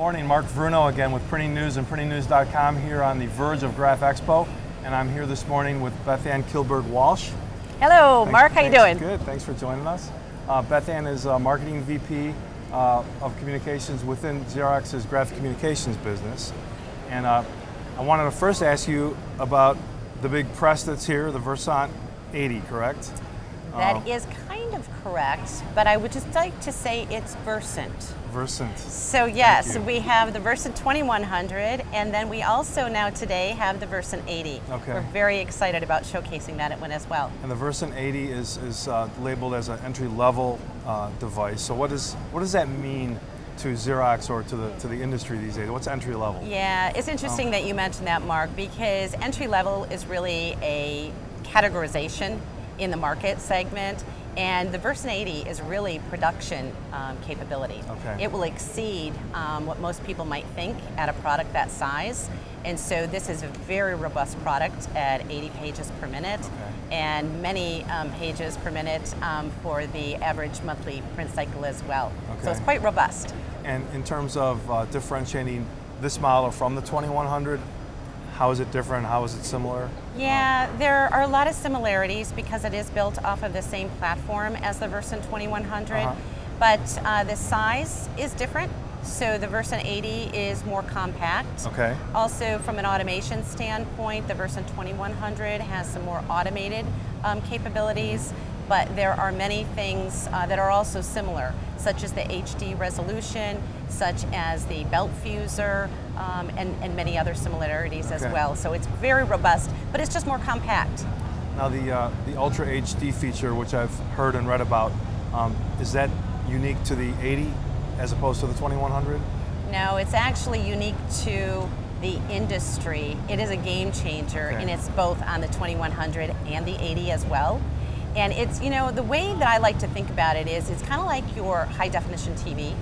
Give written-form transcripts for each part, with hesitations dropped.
morning, Mark Bruno again with Printing News and PrintingNews.com here on the verge of GRAPH EXPO. And I'm here this morning with Beth Ann Kilberg-Walsh. Hello, Mark, how you doing? Good, thanks for joining us. Beth Ann is Marketing VP of Communications within Xerox's Graphic Communications business. And I wanted to first ask you about the big press that's here, the Versant 80, correct? That is kind of correct, but I would just like to say it's Versant. Versant. So yes, we have the Versant 2100, and then we also now today have the Versant 80. Okay. We're very excited about showcasing that at one as well. And the Versant 80 is labeled as an entry-level device. So what does that mean to Xerox or to the industry these days? What's entry level? Yeah, it's interesting that you mentioned that, Mark, because entry level is really a categorization in the market segment, and the Versant 80 is really production capability. Okay. It will exceed what most people might think at a product that size, and so this is a very robust product at 80 pages per minute, and many pages per minute for the average monthly print cycle as well. Okay. So it's quite robust. And in terms of differentiating this model from the 2100, how is it different? How is it similar? Yeah, there are a lot of similarities because it is built off of the same platform as the Versant 2100, but the size is different. So the Versant 80 is more compact. Okay. Also, from an automation standpoint, the Versant 2100 has some more automated capabilities, but there are many things that are also similar, such as the HD resolution, such as the belt fuser, and many other similarities as well. So it's very robust, but it's just more compact. Now the Ultra HD feature, which I've heard and read about, is that unique to the 80 as opposed to the 2100? No, it's actually unique to the industry. It is a game changer, and it's both on the 2100 and the 80 as well. And it's, you know, the way that I like to think about it is it's kind of like your high definition TV.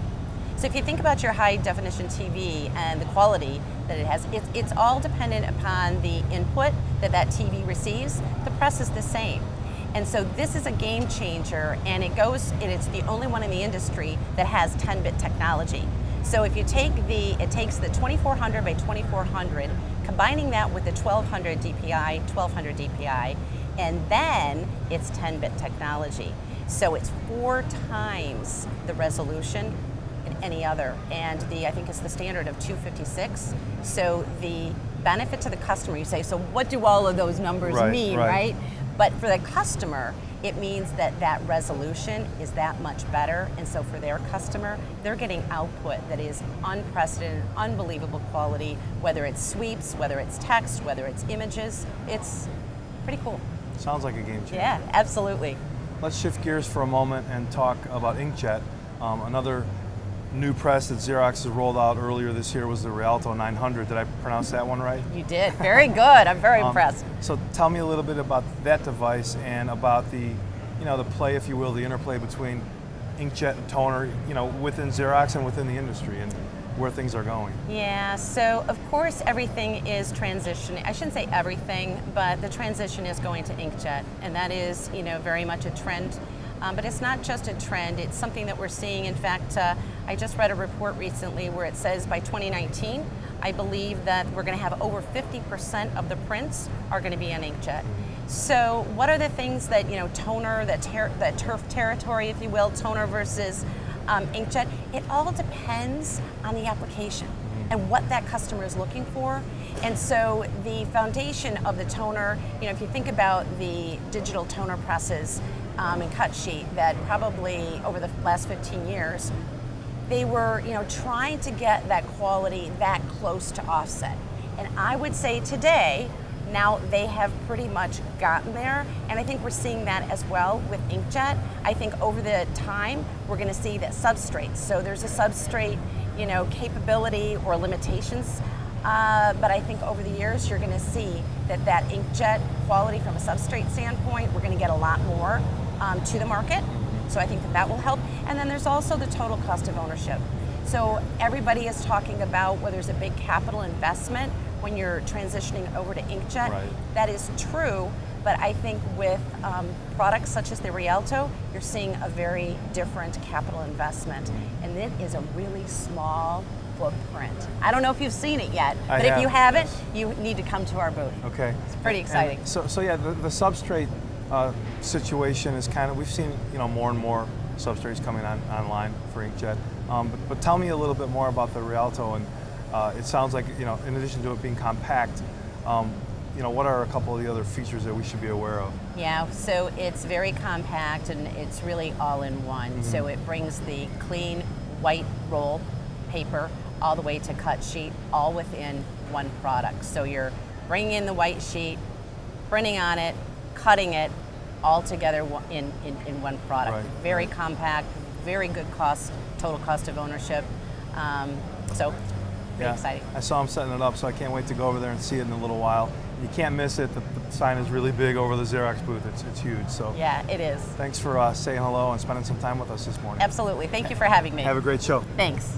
So if you think about your high definition TV and the quality that it has, it's all dependent upon the input that TV receives. The press is the same. And so this is a game changer, and it's the only one in the industry that has 10-bit technology. So if you take it takes the 2400 by 2400, combining that with the 1200 DPI, 1200 DPI, and then it's 10-bit technology. So it's 4 times the resolution than any other, and I think it's the standard of 256. So the benefit to the customer, you say, so what do all of those numbers mean, right? But for the customer, it means that resolution is that much better, and so for their customer, they're getting output that is unprecedented, unbelievable quality, whether it's sweeps, whether it's text, whether it's images. It's pretty cool. Sounds like a game changer. Yeah, absolutely. Let's shift gears for a moment and talk about inkjet. Another new press that Xerox has rolled out earlier this year was the Rialto 900. Did I pronounce that one right? You did. Very good. I'm very impressed. So tell me a little bit about that device and about the play, if you will, the interplay between inkjet and toner, within Xerox and within the industry, and where things are going. Yeah, so of course everything is transitioning. I shouldn't say everything, but the transition is going to inkjet, and that is, very much a trend. But it's not just a trend, it's something that we're seeing. In fact, I just read a report recently where it says by 2019, I believe that we're going to have over 50% of the prints are going to be on inkjet. So what are the things that, toner, that turf territory, if you will, toner versus inkjet? It all depends on the application and what that customer is looking for. And so the foundation of the toner, if you think about the digital toner presses and cut sheet that probably over the last 15 years, they were trying to get that quality that close to offset. And I would say today, now they have pretty much gotten there, and I think we're seeing that as well with inkjet. I think over the time, we're gonna see that substrates. So there's a substrate, capability or limitations, but I think over the years, you're gonna see that inkjet quality from a substrate standpoint, we're gonna get a lot more to the market. So I think that will help. And then there's also the total cost of ownership. So everybody is talking about whether there's a big capital investment when you're transitioning over to inkjet. Right. That is true, but I think with products such as the Rialto, you're seeing a very different capital investment. And it is a really small book print. I don't know if you've seen it yet, I but if have, you haven't, yes. you need to come to our booth. Okay. It's pretty exciting. And so yeah, the substrate situation is kind of, we've seen more and more substrates coming online for inkjet. But tell me a little bit more about the Rialto, and it sounds like in addition to it being compact, what are a couple of the other features that we should be aware of? Yeah, so it's very compact and it's really all in one. Mm-hmm. So it brings the clean white roll paper all the way to cut sheet, all within one product. So you're bringing in the white sheet, printing on it, cutting it, all together in one product. Right, Very right. compact, very good cost, total cost of ownership. So very exciting. I saw him setting it up, so I can't wait to go over there and see it in a little while. You can't miss it. The sign is really big over the Xerox booth. It's huge. So Yeah, it is. thanks for saying hello and spending some time with us this morning. Absolutely. Thank you for having me. Have a great show. Thanks.